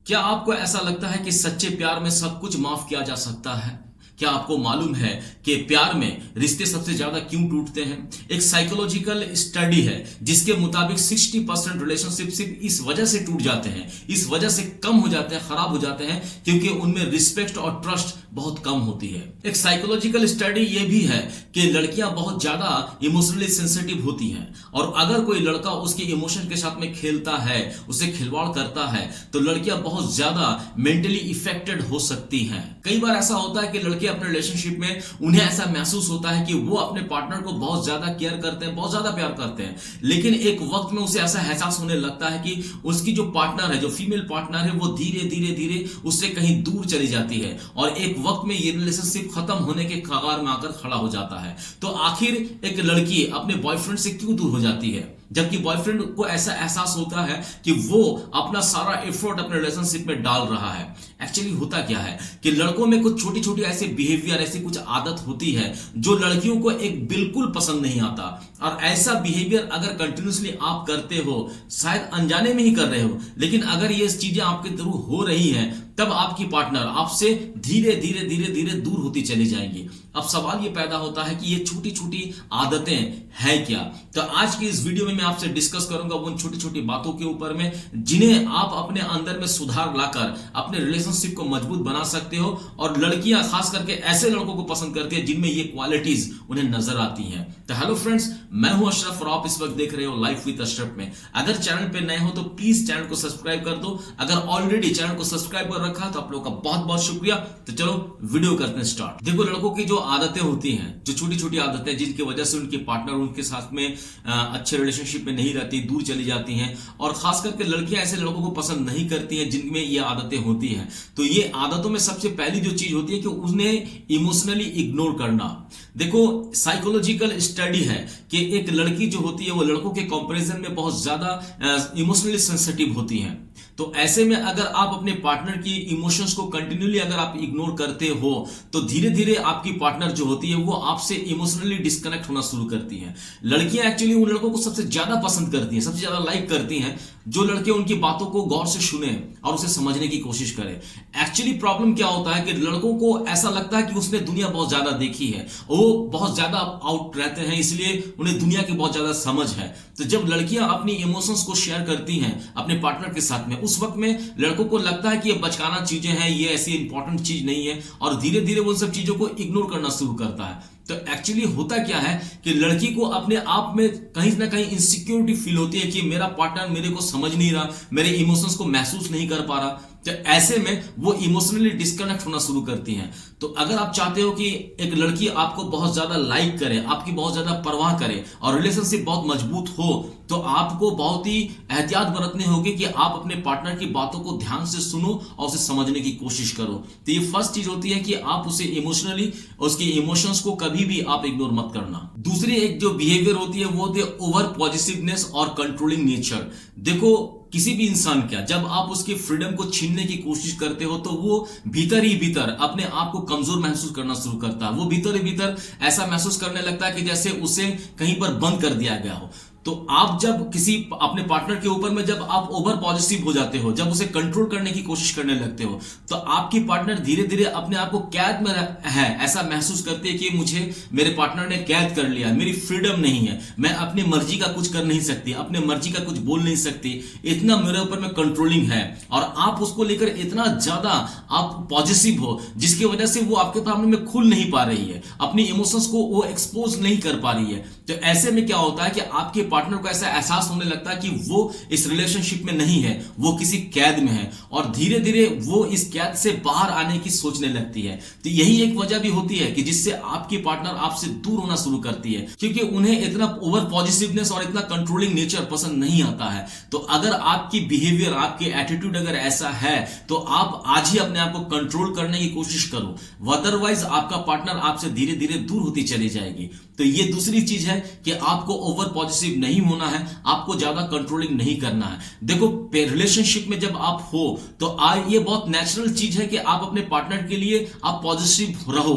क्या आपको ऐसा लगता है कि सच्चे प्यार में सब कुछ माफ किया जा सकता है? क्या आपको मालूम है कि प्यार में रिश्ते सबसे ज्यादा क्यों टूटते हैं? एक साइकोलॉजिकल स्टडी है जिसके मुताबिक 60% रिलेशनशिप सिर्फ इस वजह से टूट जाते हैं, इस वजह से कम हो जाते हैं, खराब हो जाते हैं क्योंकि उनमें रिस्पेक्ट और ट्रस्ट बहुत कम होती है। एक साइकोलॉजिकल स्टडी यह भी है कि लड़कियां बहुत ज्यादा इमोशनली सेंसिटिव होती हैं और अगर कोई लड़का उसके इमोशन के साथ में खेलता है, उसे खिलवाड़ करता है, तो लड़कियां बहुत ज्यादा मेंटली इफेक्टेड हो सकती हैं। कई बार ऐसा होता है कि लड़के अपने रिलेशनशिप में उन्हें ऐसा महसूस होता है कि वो अपने पार्टनर को बहुत ज्यादा केयर करते हैं, बहुत ज्यादा प्यार करते हैं, लेकिन एक वक्त में उसे ऐसा एहसास होने लगता है कि उसकी जो पार्टनर है, जो फीमेल पार्टनर है, वो धीरे धीरे धीरे उससे कहीं दूर चली जाती है और एक वक्त में ये रिलेशनशिप खत्म होने के कगार में आकर खड़ा हो जाता है। तो आखिर एक लड़की अपने बॉयफ्रेंड से क्यों दूर हो जाती है, जबकि बॉयफ्रेंड को ऐसा एहसास होता है कि वो अपना सारा एफर्ट अपने रिलेशनशिप में डाल रहा है? एक्चुअली होता क्या है कि लड़कों में कुछ छोटी छोटी ऐसे बिहेवियर, ऐसी कुछ आदत होती है जो लड़कियों को एक बिल्कुल पसंद नहीं आता और ऐसा बिहेवियर अगर कंटिन्यूसली आप करते हो, शायद अनजाने में ही कर रहे हो, लेकिन अगर ये चीजें आपके थ्रू हो रही हैं तब आपकी पार्टनर आपसे धीरे धीरे धीरे धीरे दूर होती चली जाएंगी। अब सवाल ये पैदा होता है कि ये छोटी छोटी आदतें हैं क्या? तो आज की इस वीडियो में मैं आपसे डिस्कस करूंगा उन छोटी छोटी बातों के ऊपर में जिन्हें आप अपने अंदर में सुधार लाकर अपने रिलेशनशिप को मजबूत बना सकते हो और लड़कियां खास करके ऐसे लड़कों को पसंद करती है जिनमें ये क्वालिटीज उन्हें नजर आती हैं। तो हेलो फ्रेंड्स, मैं हूं अशरफ और आप इस वक्त देख रहे हो लाइफ विद अशरफ में। अगर चैनल पे नए हो तो प्लीज चैनल को सब्सक्राइब कर दो। अगर ऑलरेडी चैनल को सब्सक्राइब कर रखा तो आप लोगों का बहुत बहुत शुक्रिया। तो चलो वीडियो करते हैं स्टार्ट। देखो, लड़कों की जो आदतें होती हैं, जो छोटी छोटी आदतें जिनकी वजह से उनके पार्टनर उनके साथ में अच्छे रिलेशनशिप में नहीं रहती, दूर चली जाती हैं और खास करके लड़कियां ऐसे लड़कों को पसंद नहीं करती हैं जिनमें ये आदतें होती हैं। तो ये आदतों में सबसे पहली जो चीज होती है कि उन्हें इमोशनली इग्नोर करना। देखो, साइकोलॉजिकल स्टडी है कि एक लड़की जो होती है वो लड़कों के कंपैरिजन में बहुत ज्यादा इमोशनली सेंसिटिव होती हैं। तो ऐसे में अगर आप अपने पार्टनर की इमोशंस को कंटिन्यूली अगर आप इग्नोर करते हो तो धीरे धीरे आपकी पार्टनर जो होती है वो आपसे इमोशनली डिस्कनेक्ट होना शुरू करती हैं। लड़कियां एक्चुअली उन लड़कों को सबसे ज्यादा पसंद करती हैं, सबसे ज्यादा लाइक करती हैं जो लड़के उनकी बातों को गौर से सुने और उसे समझने की कोशिश करें। एक्चुअली प्रॉब्लम क्या होता है कि लड़कों को ऐसा लगता है कि उसने दुनिया बहुत ज्यादा देखी है, वो बहुत ज्यादा आउट रहते हैं, इसलिए उन्हें दुनिया की बहुत ज्यादा समझ है। तो जब लड़कियां अपनी इमोशंस को शेयर करती हैं अपने पार्टनर के साथ में, उस वक्त में लड़कों को लगता है कि ये बचकाना चीजें हैं, ये ऐसी इंपॉर्टेंट चीज नहीं है और धीरे धीरे वो सब चीजों को इग्नोर करना शुरू करता है। तो एक्चुअली होता क्या है कि लड़की को अपने आप में कहीं ना कहीं इनसिक्योरिटी फील होती है कि मेरा पार्टनर मेरे को समझ नहीं रहा, मेरे इमोशंस को महसूस नहीं कर पा रहा। तो ऐसे में वो इमोशनली डिस्कनेक्ट होना शुरू करती हैं। तो अगर आप चाहते हो कि एक लड़की आपको बहुत ज्यादा लाइक करे, आपकी बहुत ज्यादा परवाह करे और रिलेशनशिप बहुत मजबूत हो, तो आपको बहुत ही एहतियात बरतनी होगी कि आप अपने पार्टनर की बातों को ध्यान से सुनो और उसे समझने की कोशिश करो। तो ये फर्स्ट चीज होती है कि आप उसे इमोशनली, उसके इमोशंस को कभी भी आप इग्नोर मत करना। दूसरी एक जो बिहेवियर होती है वो होती है ओवर पॉजिटिवनेस और कंट्रोलिंग नेचर। देखो, किसी भी इंसान का जब आप उसकी फ्रीडम को छीनने की कोशिश करते हो तो वो भीतर ही भीतर अपने आप को कमजोर महसूस करना शुरू करता है। वो भीतर ही भीतर ऐसा महसूस करने लगता है कि जैसे उसे कहीं पर बंद कर दिया गया हो। तो आप जब किसी अपने पार्टनर के ऊपर में जब आप ओवर पॉजिटिव हो जाते हो, जब उसे कंट्रोल करने की कोशिश करने लगते हो, तो आपकी पार्टनर धीरे धीरे अपने आप को कैद में है ऐसा महसूस करती है कि मुझे मेरे पार्टनर ने कैद कर लिया, मेरी फ्रीडम नहीं है, मैं अपनी मर्जी का कुछ कर नहीं सकती, अपने मर्जी का कुछ बोल नहीं सकती, इतना मेरे ऊपर में कंट्रोलिंग है। और आप उसको लेकर इतना ज्यादा आप पॉजिटिव हो जिसकी वजह से वो आपके सामने में खुल नहीं पा रही है, अपनी इमोशंस को वो एक्सपोज नहीं कर पा रही है। तो ऐसे में क्या होता है कि आपके पार्टनर को ऐसा एहसास होने लगता है कि वो इस रिलेशनशिप में नहीं है, वो किसी कैद में है और धीरे धीरे वो इस कैद से बाहर आने की सोचने लगती है। तो यही एक वजह भी होती है कि जिससे आपकी पार्टनर आपसे दूर होना शुरू करती है, क्योंकि उन्हें इतना ओवर पॉजिटिवनेस और इतना कंट्रोलिंग नेचर पसंद नहीं आता है। तो अगर आपकी बिहेवियर, आपकी एटीट्यूड अगर ऐसा है तो आप आज ही अपने आप को कंट्रोल करने की कोशिश करो, अदरवाइज आपका पार्टनर आपसे धीरे धीरे दूर होती चली जाएगी। तो ये दूसरी चीज है कि आपको ओवर पॉजिटिव पॉजिटिव नहीं होना है, आपको ज्यादा कंट्रोलिंग नहीं करना है। देखो रिलेशनशिप में जब आप हो तो ये बहुत नेचुरल चीज है कि आप अपने पार्टनर के लिए आप पॉजिटिव रहो।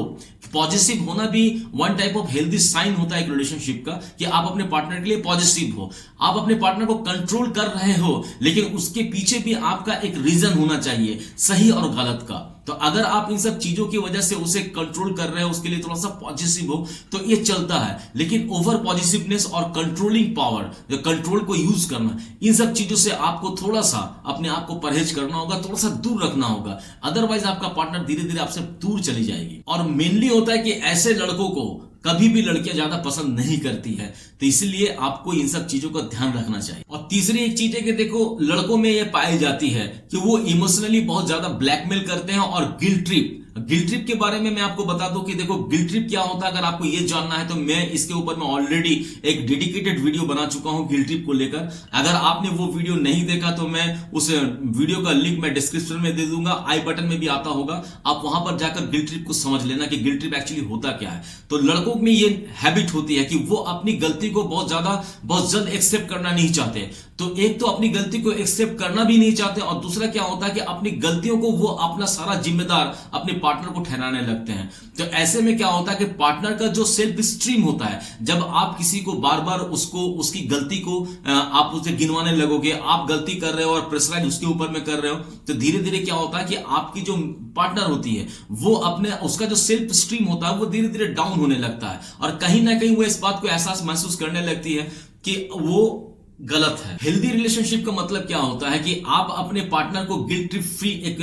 पॉजिटिव होना भी one type of healthy sign होता है एक रिलेशनशिप का, कि आप अपने पार्टनर के लिए पॉजिटिव हो। आप अपने पार्टनर को कंट्रोल कर रहे हो, लेकिन उसके पीछे भी आपका एक रीजन होना चाहिए, सही और गलत का। तो अगर आप इन सब चीजों की वजह से उसे कंट्रोल कर रहे हो, उसके लिए थोड़ा सा पॉजिटिव हो, तो ये चलता है। लेकिन ओवर पॉजिटिवनेस और कंट्रोलिंग पावर, कंट्रोल को यूज करना, इन सब चीजों से आपको थोड़ा सा अपने आप को परहेज करना होगा, थोड़ा सा दूर रखना होगा। अदरवाइज आपका पार्टनर धीरे धीरे आपसे दूर चली जाएगी। और मेनली होता है कि ऐसे लड़कों को कभी भी लड़कियां ज्यादा पसंद नहीं करती है, तो इसलिए आपको इन सब चीजों का ध्यान रखना चाहिए। और तीसरी एक चीज है कि देखो, लड़कों में यह पाई जाती है कि वो इमोशनली बहुत ज्यादा ब्लैकमेल करते हैं। और गिल्ट ट्रिप के बारे में मैं आपको बता दूं कि देखो, गिल्ट ट्रिप क्या होता है, अगर आपको ये जानना है तो मैं इसके ऊपर मैं ऑलरेडी एक डेडिकेटेड वीडियो बना चुका हूं गिल्ट ट्रिप को लेकर। अगर आपने वो वीडियो नहीं देखा तो मैं उस वीडियो का लिंक मैं डिस्क्रिप्शन में दे दूंगा, आई बटन में भी आता होगा, आप वहां पर जाकर गिल्ट ट्रिप को समझ लेना कि गिल्ट ट्रिप एक्चुअली होता क्या है। तो लड़कों में ये हैबिट होती है कि वो अपनी गलती को बहुत जल्द एक्सेप्ट करना नहीं चाहते। तो एक तो अपनी गलती को एक्सेप्ट करना भी नहीं चाहते, और दूसरा क्या होता है कि अपनी गलतियों को वो अपना सारा जिम्मेदार अपने पार्टनर को ठहराने लगते हैं। तो ऐसे में क्या होता है कि पार्टनर का जो सेल्फ स्टीम होता है, जब आप किसी को बार बार उसकी गलती को आप उसे गिनवाने लगोगे, आप गलती कर रहे हो और प्रेशराइज उसके ऊपर में कर रहे हो, तो धीरे धीरे क्या होता है कि आपकी जो पार्टनर होती है वो उसका जो सेल्फ स्टीम होता है वो धीरे धीरे डाउन होने लगता है। और कहीं ना कहीं वो इस बात को एहसास महसूस करने लगती है कि वो गलत है। हेल्दी रिलेशनशिप का मतलब क्या होता है कि आप अपने पार्टनर को गिल्ट ट्रिप फ्री एक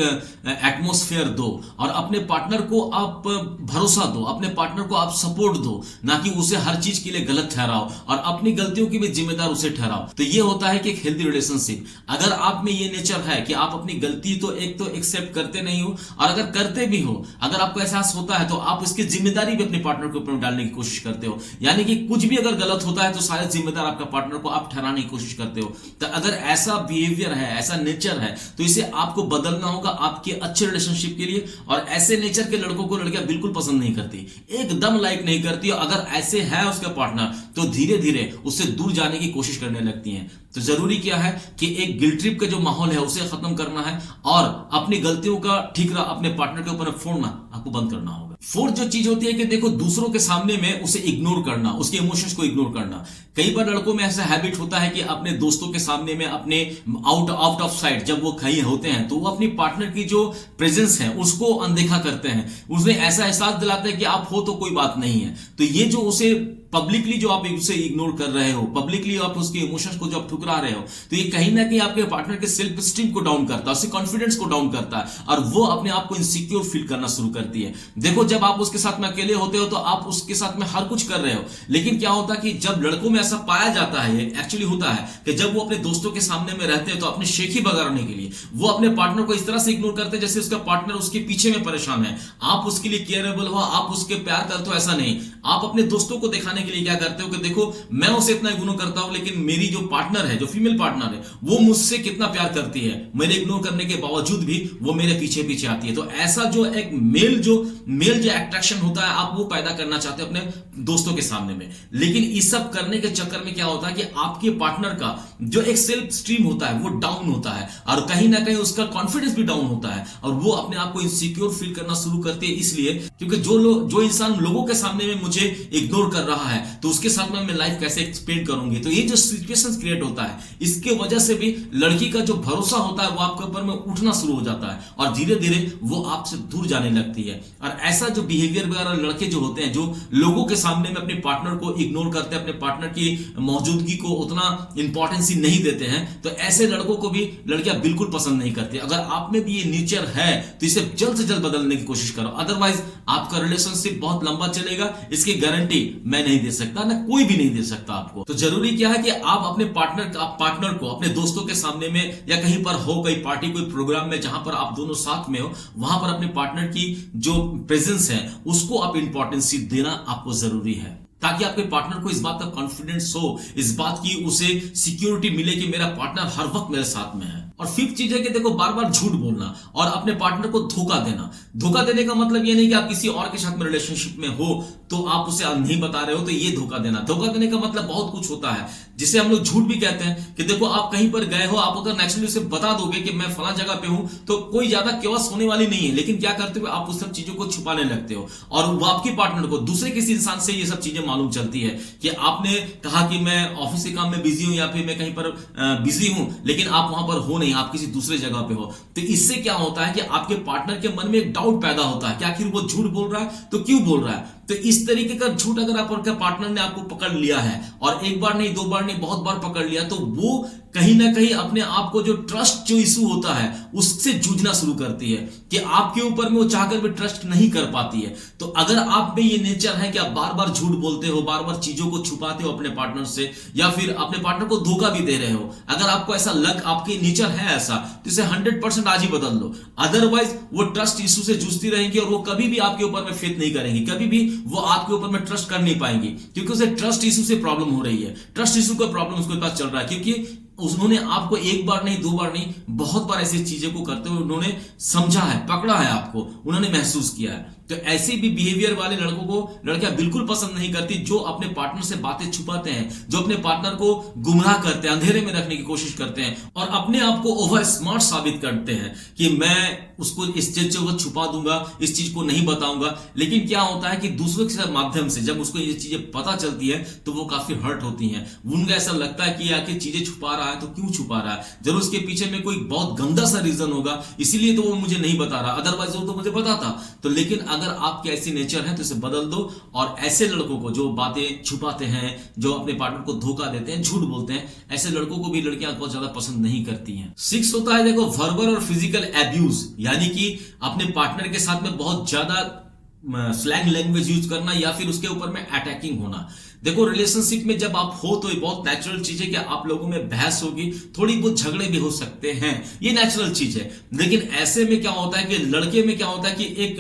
एटमॉस्फेयर दो, और अपने पार्टनर को आप भरोसा दो, अपने पार्टनर को आप सपोर्ट दो, ना कि उसे हर चीज के लिए गलत ठहराओ और अपनी गलतियों की भी जिम्मेदार उसे ठहराओ। तो ये होता है कि एक हेल्दी रिलेशनशिप। अगर आप में ये नेचर है कि आप अपनी गलती तो एक्सेप्ट करते नहीं हो, और अगर करते भी हो, अगर आपको एहसास होता है तो आप उसकी जिम्मेदारी भी अपने पार्टनर के ऊपर डालने की कोशिश करते हो। यानी कि कुछ भी अगर गलत होता है तो सारे जिम्मेदार आपका पार्टनर को आप ठहराने कोशिश करते हो। तो अगर ऐसा बिहेवियर है, ऐसा नेचर है, तो इसे आपको बदलना होगा आपके अच्छे रिलेशनशिप के लिए। और ऐसे नेचर के लड़कों को लड़कियां बिल्कुल पसंद नहीं करती, एकदम लाइक नहीं करती। अगर ऐसे है उसका पार्टनर तो धीरे धीरे उससे दूर जाने की कोशिश करने लगती हैं। तो जरूरी क्या है कि एक गिल्ट ट्रिप का जो माहौल है उसे खत्म करना है, और अपनी गलतियों का ठीकरा अपने पार्टनर के ऊपर फोड़ना आपको बंद करना होगा। फोर्थ जो चीज होती है कि देखो, दूसरों के सामने में उसे इग्नोर करना, उसके इमोशंस को इग्नोर करना। कई बार लड़कों में ऐसा हैबिट होता है कि अपने दोस्तों के सामने में, अपने आउट ऑफ साइट जब वो कहीं होते हैं, तो वो अपनी पार्टनर की जो प्रेजेंस है उसको अनदेखा करते हैं। उसने ऐसा एहसास दिलाते हैं कि आप हो तो कोई बात नहीं है। तो ये जो उसे पब्लिकली जो आप उसे इग्नोर कर रहे हो, पब्लिकली आप उसके इमोशंस को जब ठुकरा रहे हो, तो ये कहीं ना कहीं आपके पार्टनर के सेल्फ स्टीम को डाउन करता है, उसके कॉन्फिडेंस को डाउन करता है, और वो अपने आप को इनसिक्योर फील करना शुरू करती है। देखो, जब आप उसके साथ में अकेले होते हो तो आप उसके साथ में हर कुछ कर रहे हो, लेकिन क्या होता है कि जब लड़कों में ऐसा पाया जाता है, एक्चुअली होता है कि जब वो अपने दोस्तों के सामने में रहते हैं तो अपने शेखी बगाड़ने के लिए वो अपने पार्टनर को इस तरह से इग्नोर करते हैं जैसे उसका पार्टनर उसके पीछे में परेशान है। आप उसके लिए केयरेबल हो, आप उसके प्यार करते हो, ऐसा नहीं। आप अपने दोस्तों को दिखाने के लिए क्या करते हो कि देखो, मैं उसे इतना इग्नोर करता हूं, लेकिन मेरी जो पार्टनर है, जो फीमेल पार्टनर है, वो मुझसे कितना प्यार करती है, मेरे इग्नोर करने के बावजूद भी वो मेरे पीछे पीछे आती है। तो ऐसा जो एक मेल जो एट्रैक्शन होता है, आप वो पैदा करना चाहते हो अपने दोस्तों के सामने में। लेकिन इस सब करने के चक्कर में क्या होता है कि आपके पार्टनर का जो एक सेल्फ स्टीम होता है वो डाउन होता है, और कहीं ना कहीं उसका कॉन्फिडेंस भी डाउन होता है, और वो अपने आप को इनसिक्योर फील करना शुरू करती है। इसलिए क्योंकि जो इंसान लोगों के सामने में मुझे इग्नोर कर रहा है, तो उसके साथ में मैं लाइफ कैसे एक्सपेंड करूंगी। तो ये जो सिचुएशंस क्रिएट होता है, इसके वजह से भी लड़की का जो भरोसा होता है वो आपके ऊपर में उठना शुरू हो जाता है, और धीरे धीरे वो आपसे दूर जाने लगती है। और ऐसा जो बिहेवियर वगैरह लड़के जो होते हैं, जो लोगों के सामने में अपने पार्टनर को इग्नोर करते हैं, अपने पार्टनर की मौजूदगी को उतना इंपॉर्टेंस नहीं देते हैं, तो ऐसे लड़कों को भी लड़कियां बिल्कुल पसंद नहीं करती। अगर आप में भी ये नेचर है तो इसे जल्द से जल्द बदलने की कोशिश करो, अदरवाइज आपका रिलेशनशिप बहुत लंबा चलेगा, इसकी गारंटी मैं नहीं दे सकता, ना कोई भी नहीं दे सकता आपको। तो जरूरी क्या है कि आप अपने पार्टनर को अपने दोस्तों के सामने में या कहीं पर हो, कोई पार्टी, कोई प्रोग्राम में जहां पर आप दोनों साथ में हो, वहां पर अपने पार्टनर की जो प्रेजेंस है उसको आप इंपॉर्टेंस देना आपको जरूरी है, ताकि आपके पार्टनर को इस बात का कॉन्फिडेंस हो, इस बात की उसे सिक्योरिटी मिले कि मेरा पार्टनर हर वक्त मेरे साथ में है। और फिफ्थ चीज है कि देखो बार बार झूठ बोलना और अपने पार्टनर को धोखा देना। धोखा देने का मतलब ये नहीं कि आप किसी और के साथ में रिलेशनशिप में हो तो आप उसे नहीं बता रहे हो, तो ये धोखा देना। धोखा देने का मतलब बहुत कुछ होता है, जिसे हम लोग झूठ भी कहते हैं कि देखो आप कहीं पर गए हो, आप अगर नेचुरली उसे बता दोगे कि मैं फला जगह पे हूं तो कोई ज्यादा केवस होने वाली नहीं है, लेकिन क्या करते हो आप उस सब चीजों को छुपाने लगते हो और वो आपकी पार्टनर को दूसरे किसी इंसान से ये सब चीजें मालूम चलती है कि आपने कहा कि मैं ऑफिस के काम में बिजी हूं या फिर मैं कहीं पर बिजी हूं, लेकिन आप वहां पर हो नहीं, आप किसी दूसरे जगह पे हो। तो इससे क्या होता है कि आपके पार्टनर के मन में एक डाउट पैदा होता है कि आखिर वो झूठ बोल रहा है तो क्यों बोल रहा है। तो इस तरीके का झूठ अगर आपके पार्टनर ने आपको पकड़ लिया है और एक बार नहीं, दो बार नहीं, बहुत बार पकड़ लिया, तो वो कहीं ना कहीं अपने आप को जो ट्रस्ट जो इशू होता है उससे जूझना शुरू करती है कि आपके ऊपर में वो चाहकर भी ट्रस्ट नहीं कर पाती है। तो अगर आप में ये नेचर है कि आप बार बार झूठ बोलते हो, बार बार चीजों को छुपाते हो अपने पार्टनर से या फिर अपने पार्टनर को धोखा भी दे रहे हो, अगर आपको ऐसा आपके नेचर है ऐसा, तो इसे 100% आज ही बदल दो। अदरवाइज वो ट्रस्ट इशू से जूझती रहेंगी और वो कभी भी आपके ऊपर में फेथ नहीं करेंगी, कभी भी वो आपके ऊपर में ट्रस्ट कर नहीं पाएंगी, क्योंकि उसे ट्रस्ट इशू से प्रॉब्लम हो रही है। ट्रस्ट इशू का प्रॉब्लम उसके पास चल रहा है क्योंकि उन्होंने आपको एक बार नहीं, दो बार नहीं, बहुत बार ऐसी चीजें को करते हुए उन्होंने समझा है, पकड़ा है आपको, उन्होंने महसूस किया है। तो ऐसे भी बिहेवियर वाले लड़कों को लड़कियां बिल्कुल पसंद नहीं करती जो अपने पार्टनर से बातें छुपाते हैं, जो अपने पार्टनर को गुमराह करते हैं, अंधेरे में रखने की कोशिश करते हैं और अपने आप को ओवर स्मार्ट साबित करते हैं कि मैं उसको इस चीज को छुपा दूंगा, इस चीज को नहीं बताऊंगा। लेकिन क्या होता है कि दूसरों के माध्यम से जब उसको ये चीजें पता चलती है तो वो काफी हर्ट होती हैं। उनको ऐसा लगता है कि आखिर चीजें छुपा रहा है तो क्यों छुपा रहा है, जरूर उसके पीछे में कोई बहुत गंदा सा रीजन होगा, इसीलिए तो वो मुझे नहीं बता रहा, अदरवाइज वो तो मुझे बताता। तो लेकिन अगर आपके ऐसी नेचर है तो इसे बदल दो और ऐसे लड़कों को जो बातें छुपाते हैं, जो अपने पार्टनर को धोखा देते हैं, झूठ बोलते हैं, ऐसे लड़कों को भी लड़कियां बहुत ज्यादा पसंद नहीं करती हैं। 6 होता है देखो वर्बल और फिजिकल एब्यूज, यानी कि अपने पार्टनर के साथ में बहुत ज्यादा स्लैंग लैंग्वेज यूज करना या फिर उसके ऊपर में अटैकिंग होना। देखो रिलेशनशिप में जब आप हो तो ये बहुत नेचुरल चीज है कि आप लोगों में बहस होगी, थोड़ी बहुत झगड़े भी हो सकते हैं, ये नेचुरल चीज है। लेकिन ऐसे में क्या होता है कि लड़के में क्या होता है कि एक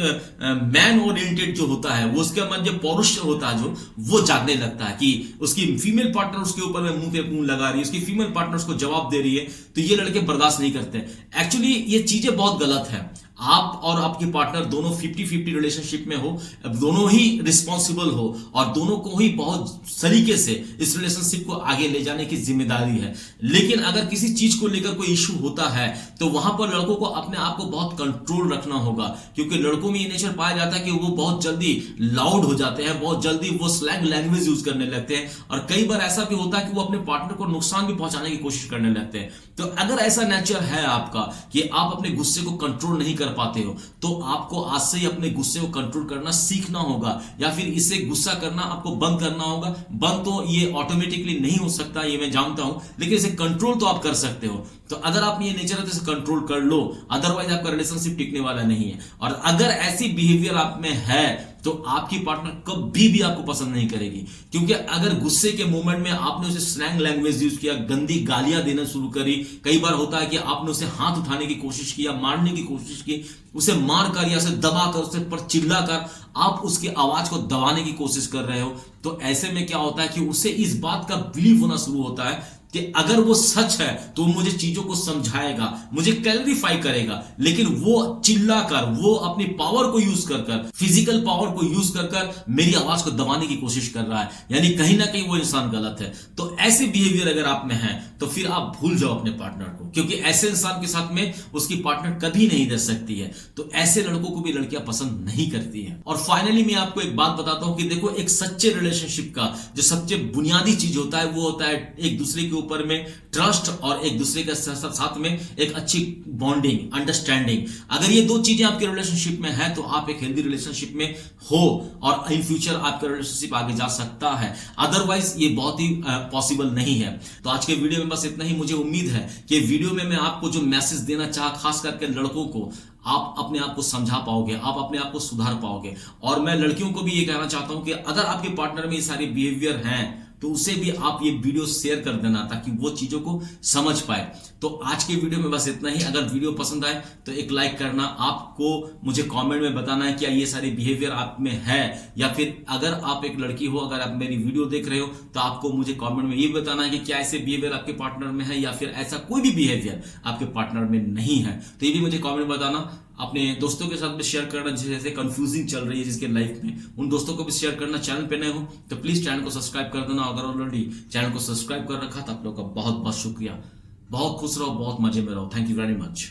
मैन ओरिएंटेड जो होता है वो उसके मन जो पौरुष होता है जो वो जागने लगता है कि उसकी फीमेल पार्टनर उसके ऊपर में मुंह पे मुंह लगा रही है, उसकी फीमेल पार्टनर उसको जवाब दे रही है, तो ये लड़के बर्दाश्त नहीं करते। एक्चुअली ये चीजें बहुत गलत है। आप और आपके पार्टनर दोनों 50-50 रिलेशनशिप में हो, दोनों ही रिस्पॉन्सिबल हो और दोनों को ही बहुत तरीके से इस रिलेशनशिप को आगे ले जाने की जिम्मेदारी है। लेकिन अगर किसी चीज को लेकर कोई इशू होता है तो वहां पर लड़कों को अपने आप को बहुत कंट्रोल रखना होगा, क्योंकि लड़कों में ये नेचर पाया जाता है कि वो बहुत जल्दी लाउड हो जाते हैं, बहुत जल्दी वो स्लैंग लैंग्वेज यूज करने लगते हैं और कई बार ऐसा भी होता है कि वो अपने पार्टनर को नुकसान भी पहुंचाने की कोशिश करने लगते हैं। तो अगर ऐसा नेचर है आपका कि आप अपने गुस्से को कंट्रोल नहीं कर पाते हो तो आपको आज से ही अपने गुस्से को कंट्रोल करना सीखना होगा या फिर इसे गुस्सा करना आपको बंद करना होगा। बंद तो ये ऑटोमेटिकली नहीं हो सकता, ये मैं जानता हूं, लेकिन इसे कंट्रोल तो आप कर सकते हो। तो अगर आप ये नेचर है तो इसे कंट्रोल कर लो, अदरवाइज आपका रिलेशनशिप टिकने वाला नहीं है। और अगर ऐसी बिहेवियर आप में है तो आपकी पार्टनर कभी भी आपको पसंद नहीं करेगी, क्योंकि अगर गुस्से के मोमेंट में आपने उसे स्लैंग लैंग्वेज यूज किया, गंदी गालियां देना शुरू करी, कई बार होता है कि आपने उसे हाथ उठाने की कोशिश की या मारने की कोशिश की, उसे मार कर या उसे दबाकर उसे पर चिल्लाकर आप उसकी आवाज को दबाने की कोशिश कर रहे हो, तो ऐसे में क्या होता है कि उसे इस बात का बिलीव होना शुरू होता है कि अगर वो सच है तो मुझे चीजों को समझाएगा, मुझे क्लैरिफाई करेगा। लेकिन वो चिल्लाकर, वो अपनी पावर को यूज कर कर, फिजिकल पावर को यूज कर कर मेरी आवाज को दबाने की कोशिश कर रहा है, यानी कहीं ना कहीं वो इंसान गलत है। तो ऐसे बिहेवियर अगर आप में है तो फिर आप भूल जाओ अपने पार्टनर को, क्योंकि ऐसे इंसान के साथ में उसकी पार्टनर कभी नहीं रह सकती है। तो ऐसे लड़कों को भी लड़कियां पसंद नहीं करती हैं। और फाइनली मैं आपको एक बात बताता हूं कि देखो एक सच्चे रिलेशनशिप का जो सबसे बुनियादी चीज होता है वो होता है एक दूसरे के ऊपर में ट्रस्ट और एक दूसरे के साथ में एक अच्छी बॉन्डिंग, अंडरस्टैंडिंग। अगर ये दो चीजें आपके रिलेशनशिप में है तो आप एक हेल्दी रिलेशनशिप में हो और इन फ्यूचर आपका रिलेशनशिप आगे जा सकता है, अदरवाइज ये बहुत ही पॉसिबल नहीं है। तो आज के वीडियो में बस इतना ही। मुझे उम्मीद है कि वीडियो में मैं आपको जो मैसेज देना चाहा, खास करके लड़कों को, आप अपने आप को समझा पाओगे, आप अपने आप को सुधार पाओगे। और मैं लड़कियों को भी ये कहना चाहता हूं कि अगर आपके पार्टनर में ये सारे बिहेवियर हैं तो उसे भी आप ये वीडियो शेयर कर देना ताकि वो चीजों को समझ पाए। तो आज के वीडियो में बस इतना ही। अगर वीडियो पसंद आए तो एक लाइक करना। आपको मुझे कमेंट में बताना है क्या ये सारे बिहेवियर आप में है, या फिर अगर आप एक लड़की हो, अगर आप मेरी वीडियो देख रहे हो तो आपको मुझे कमेंट में ये बताना है कि क्या ऐसे बिहेवियर आपके पार्टनर में है या फिर ऐसा कोई भी बिहेवियर आपके पार्टनर में नहीं है। तो ये भी मुझे कमेंट में बताना। अपने दोस्तों के साथ भी शेयर करना, जैसे कंफ्यूजिंग चल रही है जिसके लाइफ में, उन दोस्तों को भी शेयर करना। चैनल पे नए हो तो प्लीज चैनल को सब्सक्राइब कर देना। अगर ऑलरेडी चैनल को सब्सक्राइब कर रखा तो आप लोग का बहुत बहुत शुक्रिया। बहुत खुश रहो, बहुत मजे में रहो। Thank you very much.